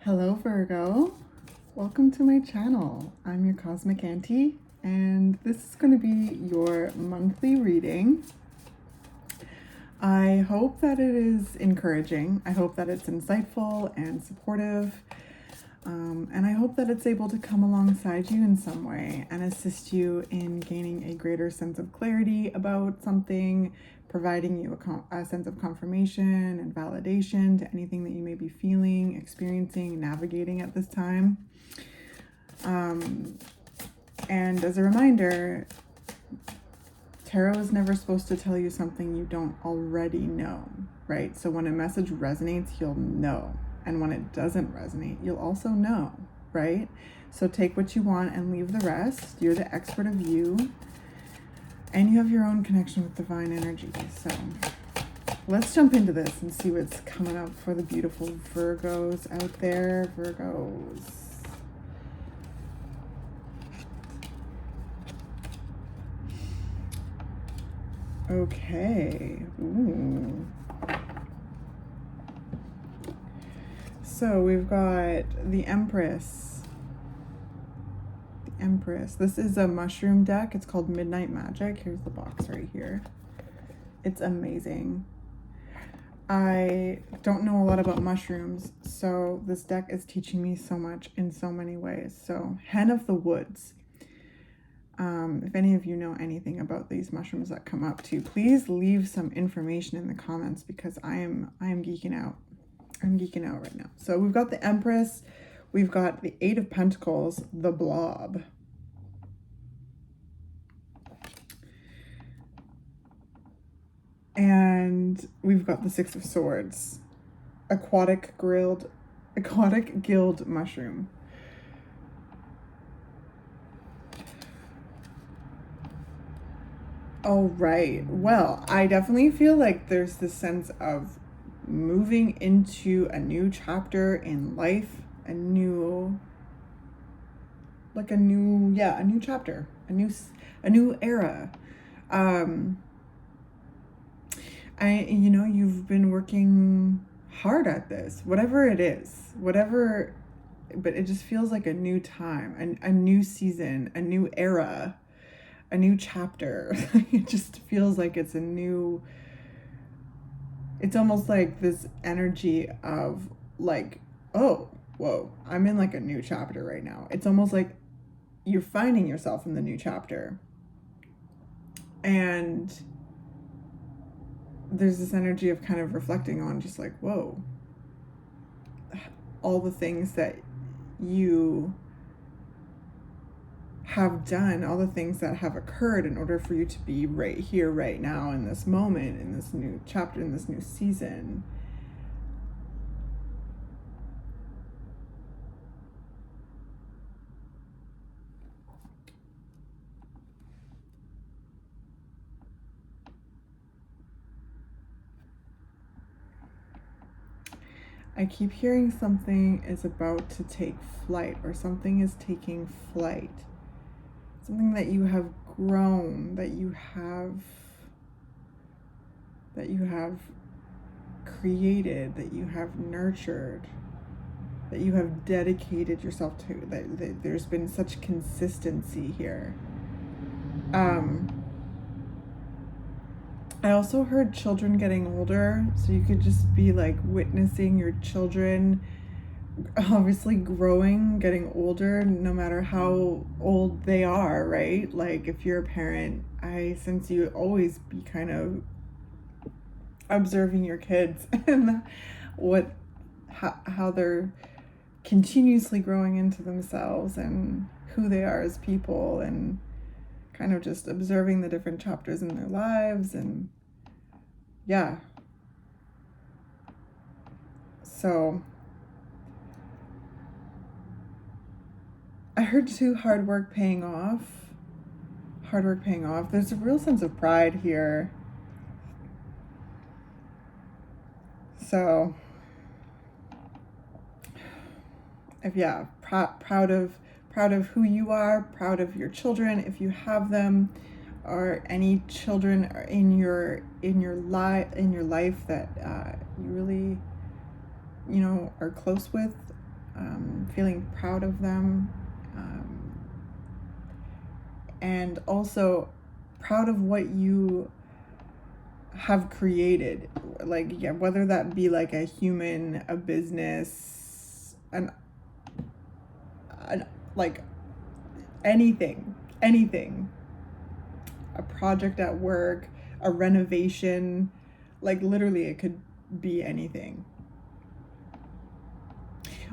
Hello Virgo, welcome to my channel. I'm your Cosmic Auntie and this is going to be your monthly reading. I hope that it is encouraging. I hope that it's insightful and supportive. And I hope that it's able to come alongside you in some way and assist you in gaining a greater sense of clarity about something, providing you a sense of confirmation and validation to anything that you may be feeling, experiencing, navigating at this time. And as a reminder, tarot is never supposed to tell you something you don't already know, right? So when a message resonates, you'll know. And when it doesn't resonate, you'll also know, right? So take what you want and leave the rest. You're the expert of you. And you have your own connection with divine energy. So let's jump into this and see what's coming up for the beautiful Virgos out there. Virgos. Okay. Ooh. So we've got the Empress. The Empress. This is a mushroom deck. It's called Midnight Magic. Here's the box right here. It's amazing. I don't know a lot about mushrooms, so this deck is teaching me so much in so many ways. So, Hen of the Woods. If any of you know anything about these mushrooms that come up too, please leave some information in the comments because I am geeking out. I'm geeking out right now. So we've got the Empress, we've got the Eight of Pentacles, the Blob. And we've got the Six of Swords, aquatic guild mushroom. All right. Well, I definitely feel like there's this sense of moving into a new chapter in life, a new chapter, a new era. You've been working hard at this, whatever it is, but it just feels like a new time, a new season, a new era, a new chapter. It just feels like it's almost like this energy of like, oh, whoa, I'm in like a new chapter right now. It's almost like you're finding yourself in the new chapter. And there's this energy of kind of reflecting on just like, whoa, all the things that you have done, all the things that have occurred in order for you to be right here, right now, in this moment, in this new chapter, in this new season. I keep hearing something is about to take flight, or something is taking flight. Something that you have grown, that you have created, that you have nurtured, that you have dedicated yourself to, that there's been such consistency here. I also heard children getting older, so you could just be like witnessing your children obviously growing, getting older, no matter how old they are, right? Like if you're a parent, I sense you always be kind of observing your kids and how they're continuously growing into themselves and who they are as people, and kind of just observing the different chapters in their lives. And yeah, so I heard too, hard work paying off. There's a real sense of pride here. So proud of who you are, proud of your children if you have them, or any children in your life that you really are close with. feeling proud of them, and also proud of what you have created, like, yeah, whether that be like a human, a business, an like anything, a project at work, a renovation, like literally it could be anything,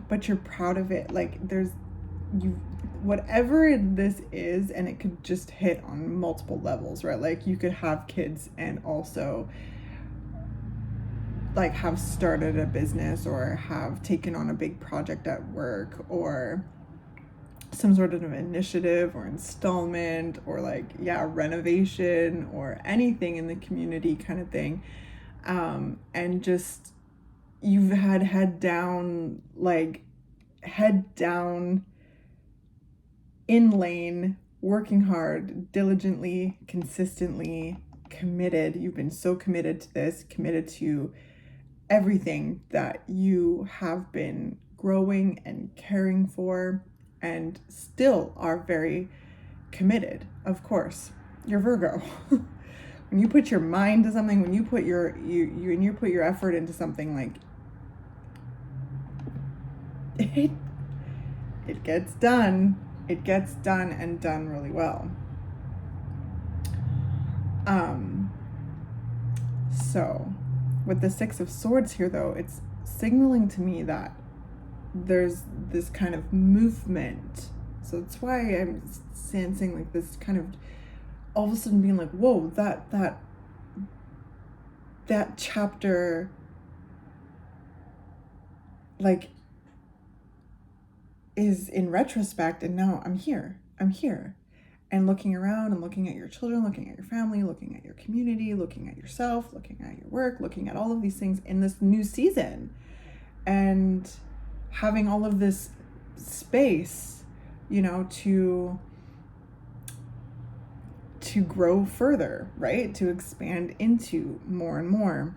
but you're proud of it. Like you whatever this is, and it could just hit on multiple levels, right? Like you could have kids and also like have started a business or have taken on a big project at work or some sort of initiative or installment or like, yeah, renovation or anything in the community kind of thing. And just you've had head down in lane, working hard, diligently, consistently, committed. You've been so committed to this, committed to everything that you have been growing and caring for, and still are very committed. Of course, you're Virgo. When you put your mind to something, when you put you put your effort into something, like it gets done. It gets done, and done really well. So with the Six of Swords here, though, it's signaling to me that there's this kind of movement. So that's why I'm sensing like this kind of all of a sudden being like, whoa, that chapter, like, is in retrospect, and now I'm here and looking around and looking at your children, looking at your family, looking at your community, looking at yourself, looking at your work, looking at all of these things in this new season, and having all of this space, to grow further, right? To expand into more and more.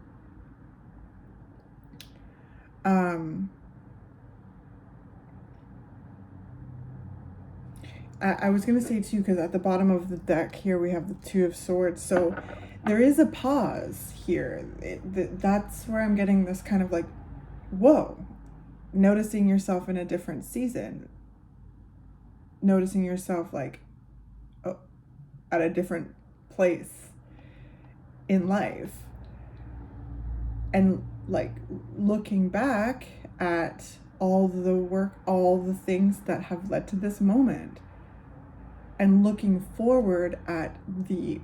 I was going to say too, because at the bottom of the deck here, we have the Two of Swords. So there is a pause here. That's where I'm getting this kind of like, whoa, noticing yourself in a different season, noticing yourself like at a different place in life, and like looking back at all the work, all the things that have led to this moment, and looking forward at the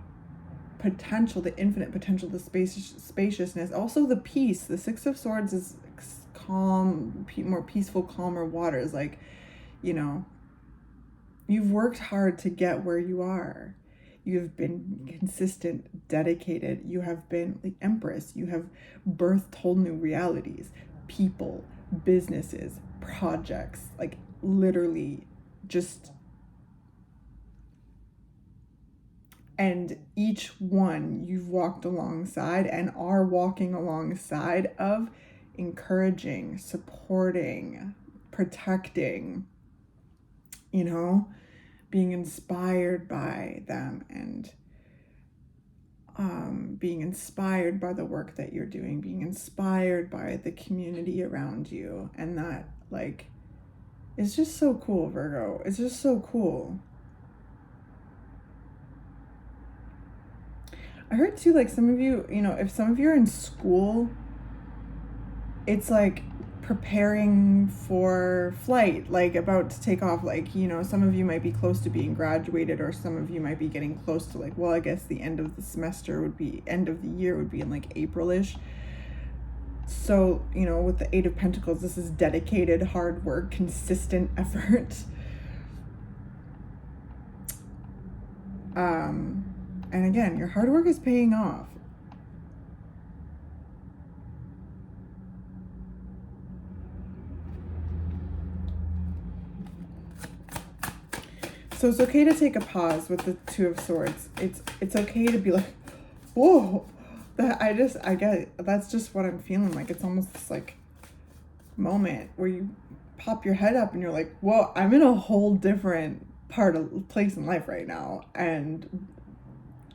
potential, the infinite potential, the spaciousness, also the peace. The Six of Swords is calm, more peaceful, calmer waters. Like, you've worked hard to get where you are. You've been consistent, dedicated. You have been the Empress. You have birthed whole new realities, people, businesses, projects, like literally just. And each one you've walked alongside and are walking alongside of, encouraging, supporting, protecting, being inspired by them, and being inspired by the work that you're doing, being inspired by the community around you. And that, like, it's just so cool, Virgo. It's just so cool. I heard too, like, some of you, if some of you are in school, it's like preparing for flight, like about to take off. Like, some of you might be close to being graduated, or some of you might be getting close to, like, well, I guess the end of the semester would be, end of the year would be in like April-ish. So, with the Eight of Pentacles, this is dedicated, hard work, consistent effort. And again, your hard work is paying off. So it's okay to take a pause with the Two of Swords. It's okay to be like, whoa, I get it. That's just what I'm feeling like. It's almost this like moment where you pop your head up and you're like, whoa, I'm in a whole different place in life right now, and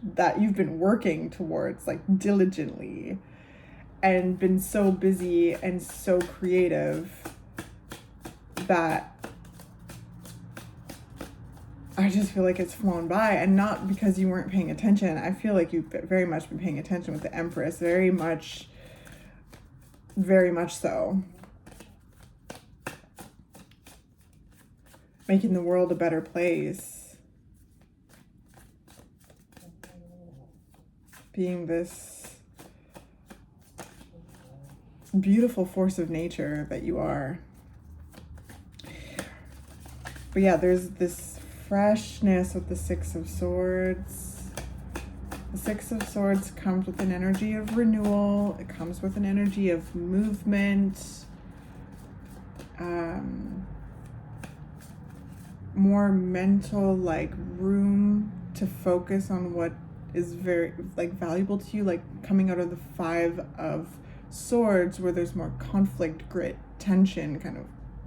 that you've been working towards like diligently and been so busy and so creative that I just feel like it's flown by. And not because you weren't paying attention. I feel like you've very much been paying attention with the Empress, very much so. Making the world a better place. Being this beautiful force of nature that you are. But yeah, there's this freshness with the Six of Swords. The Six of Swords comes with an energy of renewal. It comes with an energy of movement. More mental, like, room to focus on what is very, like, valuable to you, like coming out of the Five of Swords, where there's more conflict, grit, tension, kind of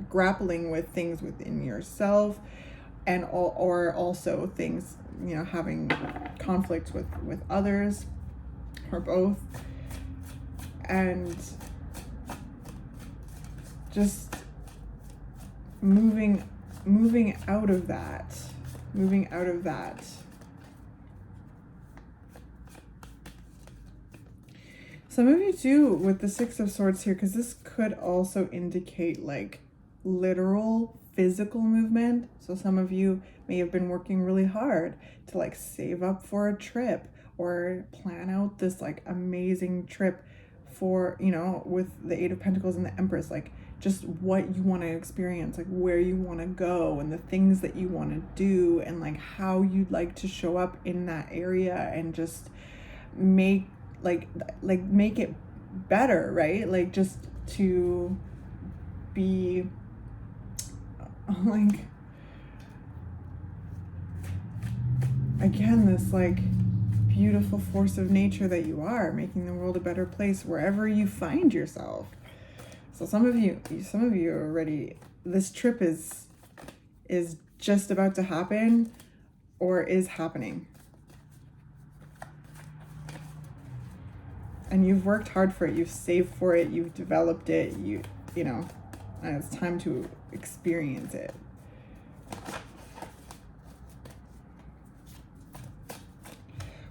grappling with things within yourself, and or also things, you know, having conflicts with others, or both, and just moving out of that. Some of you too, with the Six of Swords here, because this could also indicate like literal physical movement. So some of you may have been working really hard to like save up for a trip or plan out this like amazing trip for, you know, with the Eight of Pentacles and the Empress, like just what you want to experience, like where you want to go and the things that you want to do, and like how you'd like to show up in that area, and just make make it better, right? Like just to be like, again, this like beautiful force of nature that you are, making the world a better place wherever you find yourself. So some of you are already, this trip is just about to happen or is happening. And you've worked hard for it, you've saved for it, you've developed it, you know, and it's time to experience it.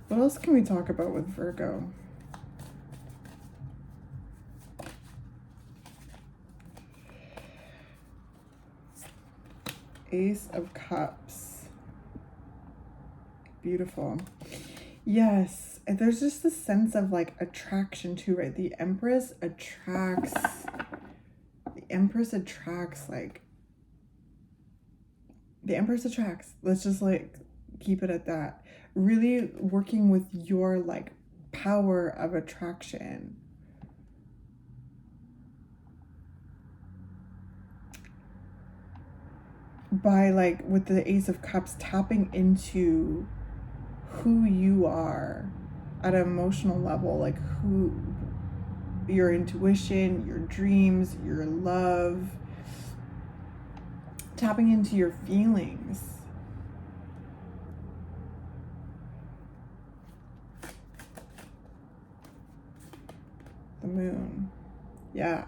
What else can we talk about with Virgo? Ace of Cups. Beautiful. Yes, there's just this sense of like attraction too, right? The Empress attracts like, the Empress attracts. Let's just like keep it at that. Really working with your like power of attraction. By like with the Ace of Cups, tapping into who you are at an emotional level, like who, your intuition, your dreams, your love, tapping into your feelings. The Moon. Yeah.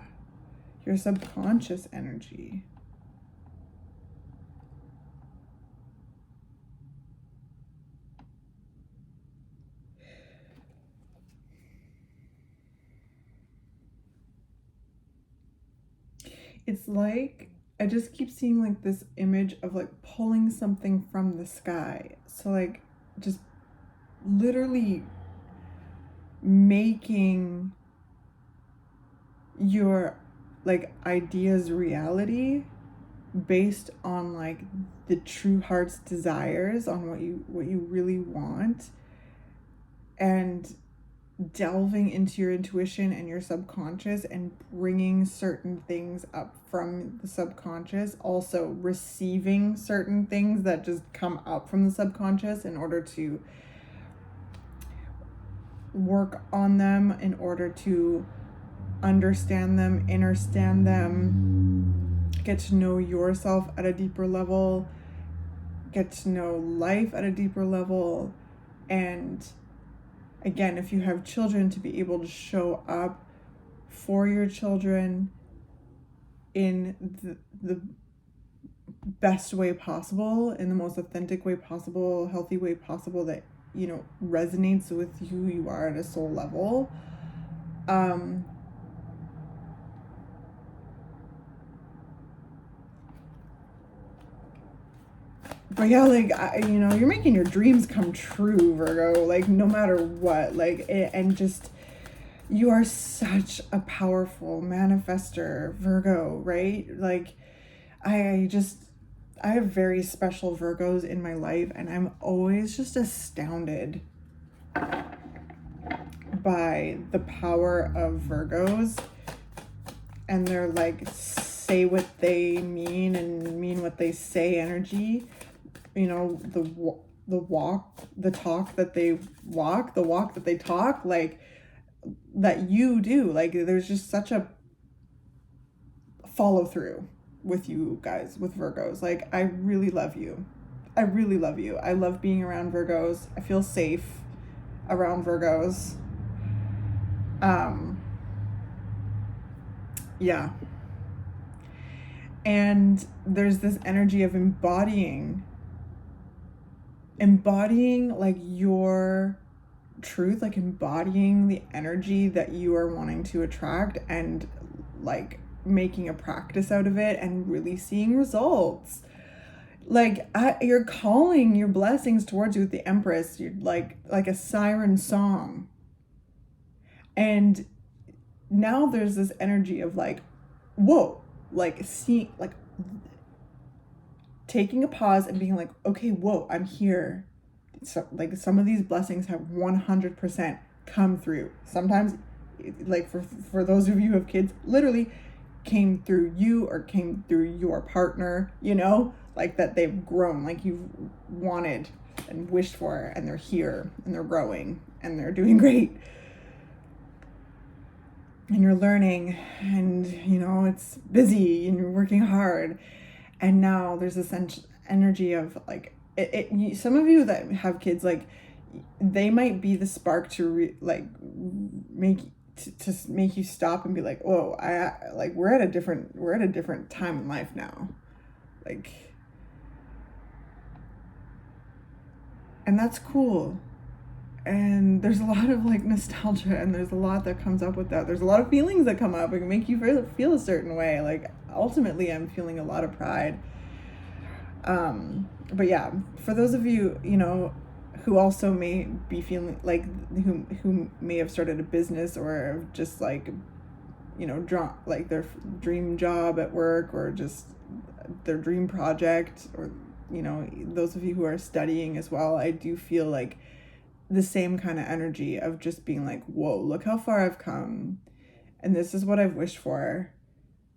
Your subconscious energy. It's like, I just keep seeing like this image of like pulling something from the sky. So like just literally making your like ideas reality based on like the true heart's desires, on what you really want, and delving into your intuition and your subconscious and bringing certain things up from the subconscious, also receiving certain things that just come up from the subconscious in order to work on them, in order to understand them, understand them, get to know yourself at a deeper level, get to know life at a deeper level. And again, if you have children, to be able to show up for your children in the best way possible, in the most authentic way possible, healthy way possible, that, you know, resonates with who you are at a soul level. But yeah, like, you know, you're making your dreams come true, Virgo, like, no matter what, like, and just, you are such a powerful manifester, Virgo, right? Like, I have very special Virgos in my life, and I'm always just astounded by the power of Virgos and their, like, say what they mean and mean what they say energy. You know, the talk that they walk, the walk that they talk, like, that you do. Like, there's just such a follow through with you guys, with Virgos. Like, I really love you. I really love you. I love being around Virgos. I feel safe around Virgos. Yeah. And there's this energy of embodying like your truth, like embodying the energy that you are wanting to attract, and like making a practice out of it and really seeing results. Like, you're calling your blessings towards you with the Empress. You're like a siren song. And now there's this energy of like, whoa, like, seeing, like, taking a pause and being like, okay, whoa, I'm here. So, like, some of these blessings have 100% come through. Sometimes, like, for those of you who have kids, literally came through you or came through your partner, you know, like, that they've grown, like you've wanted and wished for, and they're here and they're growing and they're doing great. And you're learning, and, you know, it's busy and you're working hard. And now there's this energy of like, some of you that have kids, like, they might be the spark to make you stop and be like, whoa, like, we're at a different time in life now. Like, and that's cool. And there's a lot of like nostalgia, and there's a lot that comes up with that. There's a lot of feelings that come up and make you feel a certain way. Like, ultimately, I'm feeling a lot of pride. But yeah, for those of you, you know, who also may be feeling like, who may have started a business, or just like, you know, like their dream job at work, or just their dream project, or, you know, those of you who are studying as well, I do feel like the same kind of energy of just being like, whoa, look how far I've come, and this is what I've wished for.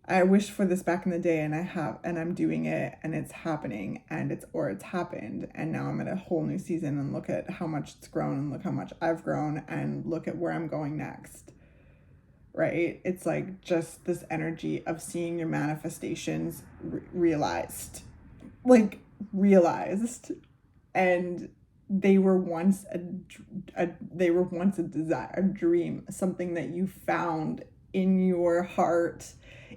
I wished for this back in the day, and I'm doing it, and it's happening, and it's happened, and now I'm at a whole new season, and look at how much it's grown, and look how much I've grown, and look at where I'm going next. Right? It's like just this energy of seeing your manifestations realized, and they were once a desire, a dream, something that you found in your heart,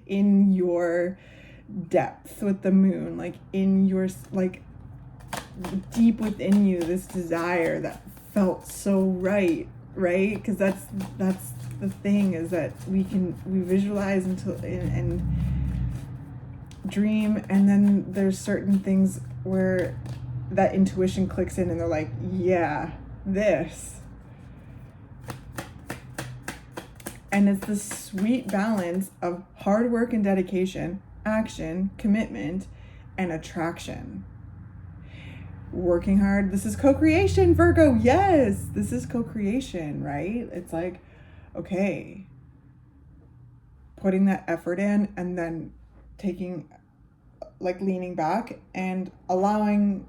in your depth with the moon, like in your, like, deep within you, this desire that felt so right, because that's the thing, is that we visualize and dream, and then there's certain things where that intuition clicks in, and they're like, yeah, this. And it's this sweet balance of hard work and dedication, action, commitment, and attraction. Working hard. This is co-creation, Virgo. Yes, this is co-creation, right? It's like, okay, putting that effort in, and then taking, like, leaning back and allowing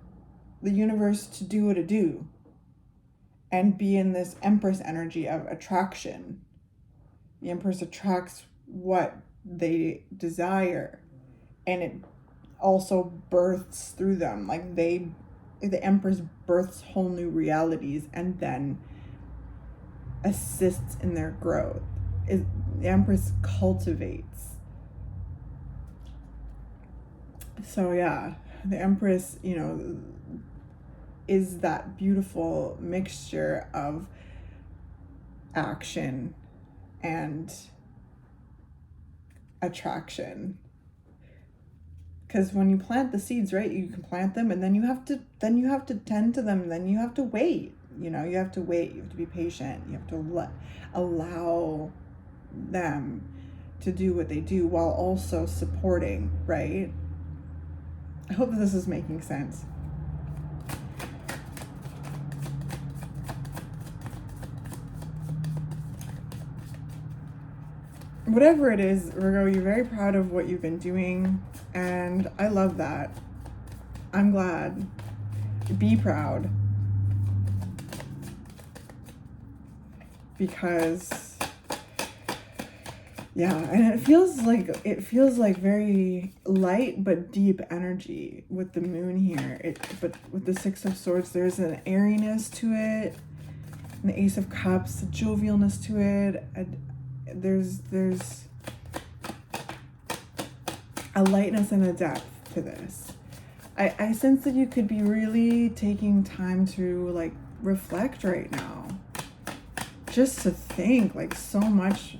the universe to do what it do, and be in this Empress energy of attraction. The Empress attracts what they desire, and it also births through them. Like the Empress births whole new realities and then assists in their growth. The Empress cultivates. So yeah, the Empress, is that beautiful mixture of action and attraction. Because when you plant the seeds, right, you can plant them, and then you have to tend to them, and then you have to wait. You have to wait. You have to be patient. You have to allow them to do what they do while also supporting, right? I hope that this is making sense. Whatever it is, Virgo, you're very proud of what you've been doing, and I love that. I'm glad. Be proud. Because, yeah, and it feels like very light but deep energy with the moon here. But with the Six of Swords, there's an airiness to it, and the Ace of Cups, a jovialness to it. There's a lightness and a depth to this. I sense that you could be really taking time to like reflect right now. Just to think, like, so much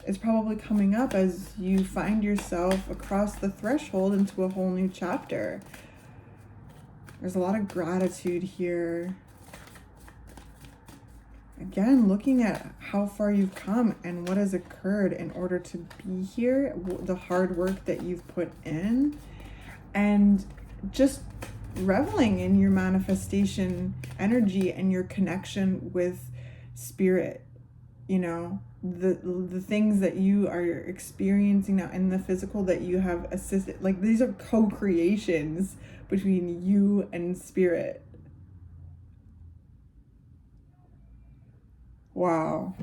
is probably coming up as you find yourself across the threshold into a whole new chapter. There's a lot of gratitude here. Again, looking at how far you've come and what has occurred in order to be here, the hard work that you've put in, and just reveling in your manifestation energy and your connection with spirit. The things that you are experiencing now in the physical that you have assisted, like, these are co-creations between you and spirit. Wow.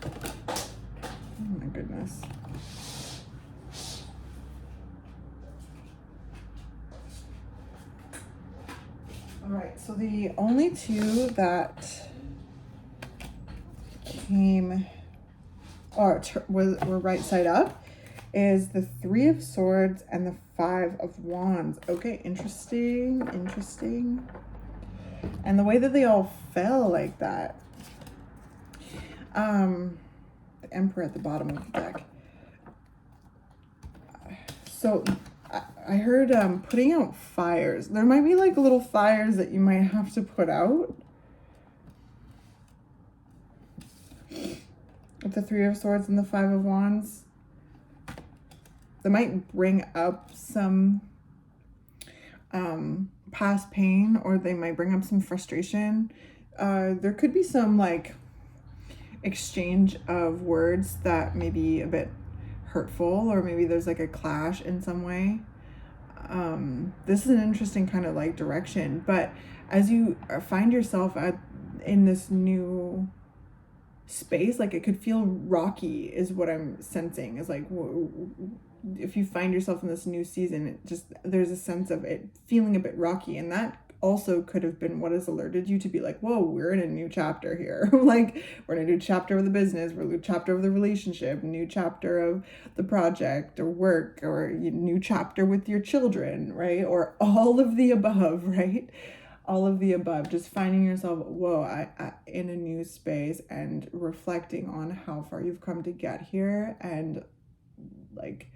Oh my goodness. All right, so the only two that came or were right side up is the Three of Swords and the Five of Wands. Okay, interesting. And the way that they all fell like that. The Emperor at the bottom of the deck. So I heard putting out fires. There might be like little fires that you might have to put out. With the Three of Swords and the Five of Wands. They might bring up some past pain, or they might bring up some frustration. There could be some like exchange of words that may be a bit hurtful, or maybe there's like a clash in some way. This is an interesting kind of like direction, but as you find yourself in this new space, like, it could feel rocky is what I'm sensing. Is like, if you find yourself in this new season, there's a sense of it feeling a bit rocky, and that also could have been what has alerted you to be like, whoa, we're in a new chapter here. Like, we're in a new chapter of the business, we're in a new chapter of the relationship, new chapter of the project or work, or a new chapter with your children, right? Or all of the above, right? All of the above, just finding yourself, whoa, I in a new space, and reflecting on how far you've come to get here, and like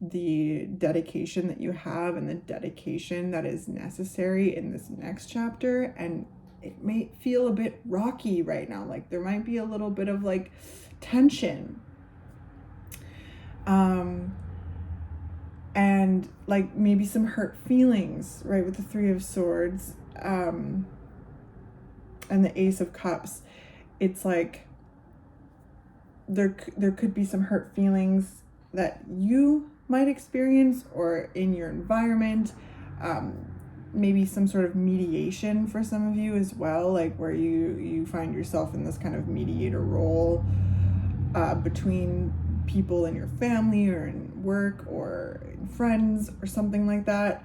the dedication that you have and the dedication that is necessary in this next chapter. And it may feel a bit rocky right now, like there might be a little bit of like tension, and like maybe some hurt feelings, right, with the Three of Swords and the Ace of Cups. It's like there could be some hurt feelings that you might experience, or in your environment, maybe some sort of mediation for some of you as well, like where you find yourself in this kind of mediator role between people in your family or in work or in friends or something like that,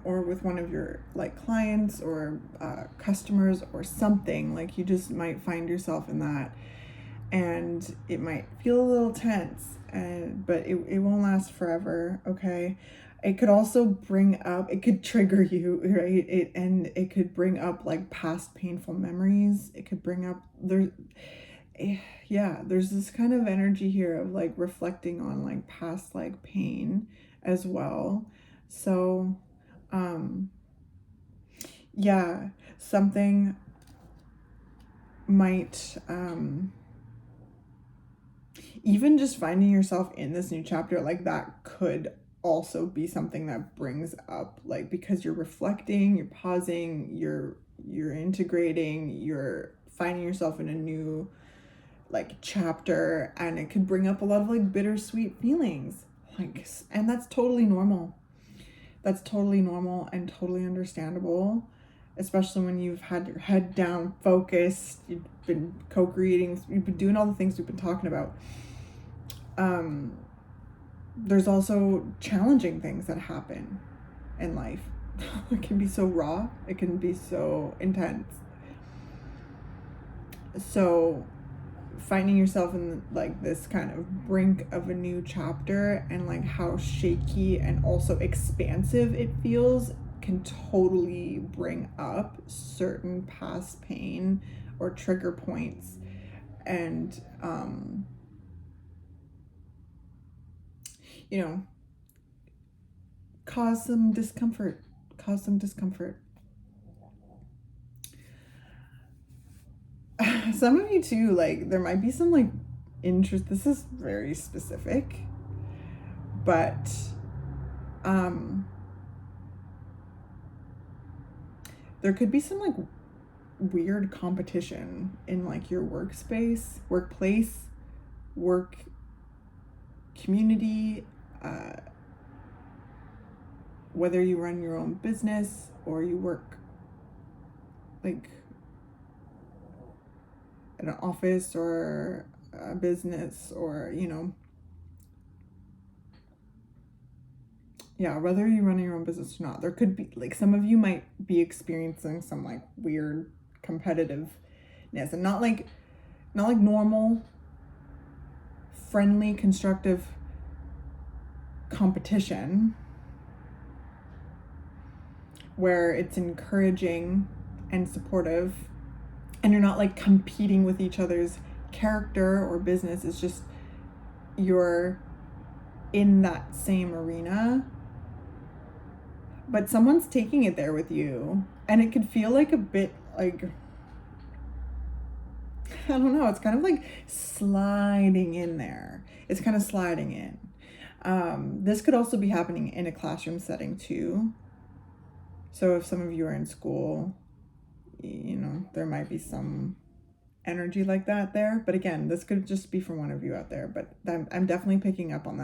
or with one of your like clients or customers or something. Like you just might find yourself in that, and it might feel a little tense, but it won't last forever. Okay, it could also bring up, it could trigger you, right? It could bring up like past painful memories. It could bring up there's this kind of energy here of like reflecting on like past like pain as well. So something might even just finding yourself in this new chapter, like that could also be something that brings up, like, because you're reflecting, you're pausing, you're integrating, you're finding yourself in a new like chapter, and it could bring up a lot of like bittersweet feelings, like, and that's totally normal. That's totally normal and totally understandable, especially when you've had your head down, focused, you've been co-creating, you've been doing all the things we've been talking about. There's also challenging things that happen in life. It can be so raw, it can be so intense. So finding yourself in like this kind of brink of a new chapter, and like how shaky and also expansive it feels, can totally bring up certain past pain or trigger points, and cause some discomfort. Some of you too, like there might be some like interest. This is very specific, but there could be some like weird competition in like your workplace, work community, whether you run your own business or you work like in an office or a business, or whether you're running your own business or not, there could be like some of you might be experiencing some like weird competitiveness, and not like normal, friendly, constructive competition where it's encouraging and supportive, and you're not like competing with each other's character or business. It's just you're in that same arena, but someone's taking it there with you, and it could feel like a bit like, I don't know, it's kind of like sliding in there. It's kind of sliding in. This could also be happening in a classroom setting too. So if some of you are in school, there might be some energy like that there. But again, this could just be from one of you out there. But I'm definitely picking up on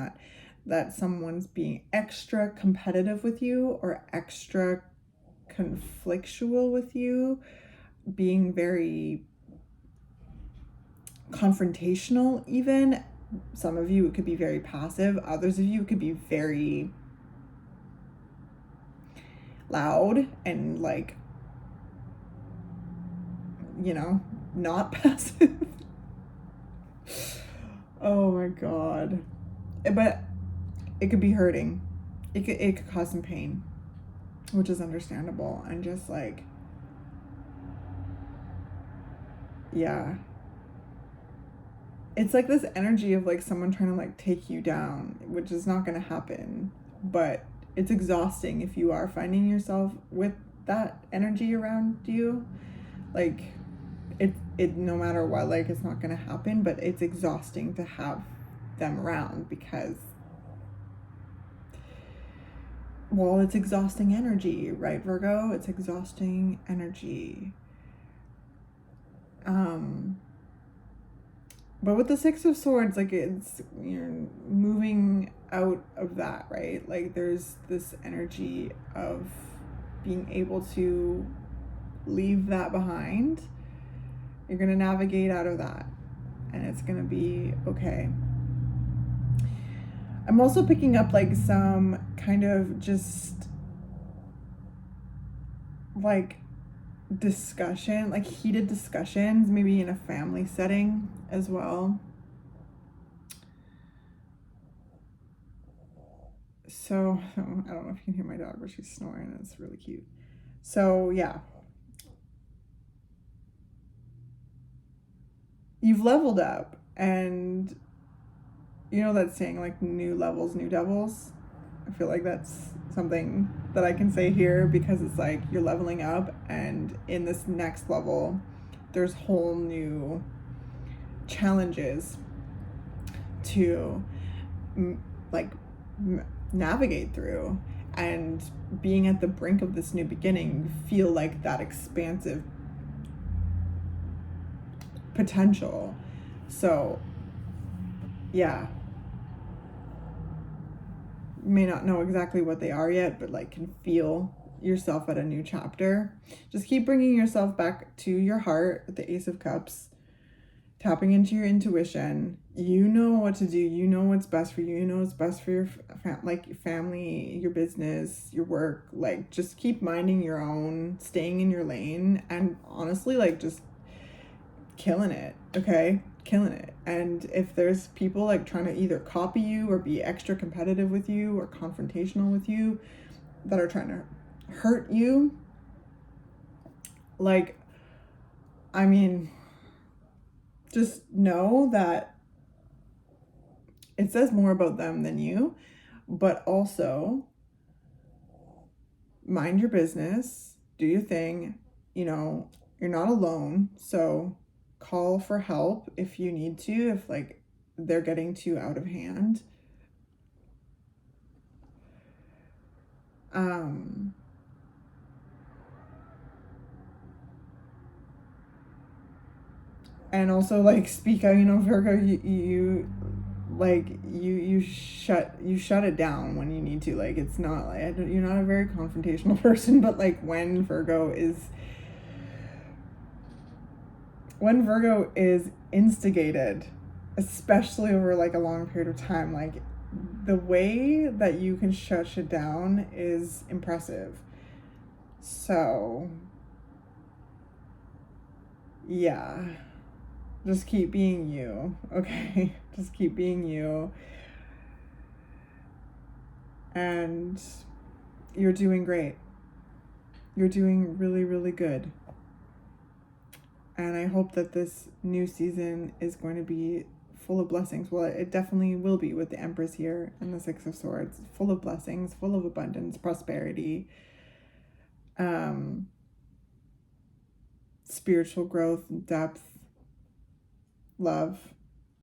that someone's being extra competitive with you or extra conflictual with you, being very confrontational even. Some of you, it could be very passive. Others of you, it could be very loud and like, not passive. Oh my God. But it could be hurting. It could cause some pain, which is understandable. And just like, yeah. It's like this energy of like someone trying to like take you down, which is not going to happen. But it's exhausting if you are finding yourself with that energy around you. Like, it no matter what, like, it's not going to happen, but it's exhausting to have them around because, well, it's exhausting energy, right, Virgo? It's exhausting energy. But with the Six of Swords, like, you're moving out of that, right? Like there's this energy of being able to leave that behind. You're going to navigate out of that, and it's going to be okay. I'm also picking up like some kind of just like discussion, like heated discussions, maybe in a family setting as well. So I don't know if you can hear my dog, but she's snoring. It's really cute. So yeah, you've leveled up, and you know that saying, like, new levels, new devils? I feel like that's something that I can say here, because it's like you're leveling up, and in this next level, there's whole new challenges to navigate through. And being at the brink of this new beginning, you feel like that expansive potential. So yeah, you may not know exactly what they are yet, but like can feel yourself at a new chapter. Just keep bringing yourself back to your heart with the Ace of Cups, tapping into your intuition. You know what to do. You know what's best for you. You know what's best for your your family, your business, your work. Like, just keep minding your own, staying in your lane, and honestly, like, just killing it. Okay, killing it. And if there's people like trying to either copy you or be extra competitive with you or confrontational with you, that are trying to hurt you, like, I mean, just know that it says more about them than you, but also mind your business, do your thing. You know, you're not alone. So call for help if you need to, if like they're getting too out of hand. And also, like, speak out, you know, Virgo, you like you shut it down when you need to. Like, it's not like, you're not a very confrontational person, but like when Virgo is instigated, especially over like a long period of time, like the way that you can shut shit down is impressive. So yeah, just keep being you, okay? Just keep being you. And you're doing great. You're doing really, really good. And I hope that this new season is going to be full of blessings. Well, it definitely will be, with the Empress here and the Six of Swords. Full of blessings, full of abundance, prosperity, spiritual growth, depth, love.